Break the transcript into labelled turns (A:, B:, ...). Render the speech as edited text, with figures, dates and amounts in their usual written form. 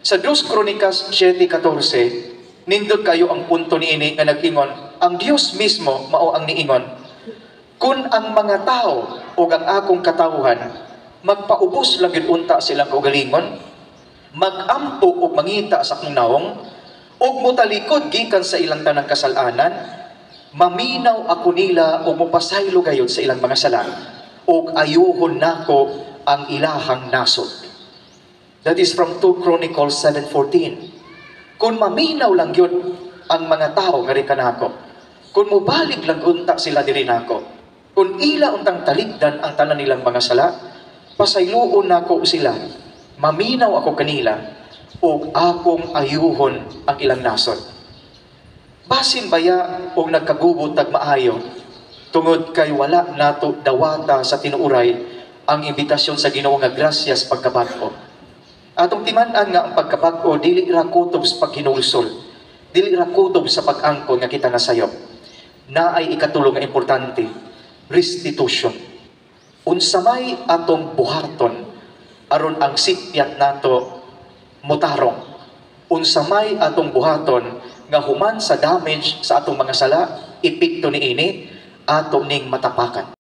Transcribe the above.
A: Sa 2 Kronikas 7:14, nindot kayo ang punto niini nga nag-ingon, ang Dios mismo mao ang niingon, kung ang mga tao o ang akong katawhan magpaubos lang yun unta silang kaugalingon, magampo o mangita sa akong naong, o mutalikod gikan sa ilang tanang kasalanan, maminaw ako nila o mupasaylo gayod sa ilang mga sala, o ayuhon nako ang ilahang nasod. That is from 2 Chronicles 7:14. Kung maminaw lang yun ang mga tao nga rin kanako, kung mubalik lang unta sila diri nako, kung ila untang taligdan ang tanan nilang mga sala, pasayloon nako sila, maminaw ako kanila, o akong ayuhon ang ilang nasod. Basin baya o nagkagubot tag maayo, tungod kay wala nato dawata sa tinuuray ang imbitasyon sa Ginoo nga grasyas pagkabag-o. Atong timan-an nga ang pagkabag-o dili ra kutob sa paghinulsol, dili ra kutob sa pag-angkon nga kita nasayop. Naay ikatulong nga importante, restitution. Unsamay atong buhaton aron ang sipyat nato mutarong. Unsamay atong buhaton nga human sa damage sa atong mga sala, epekto niini atong ning matapakan.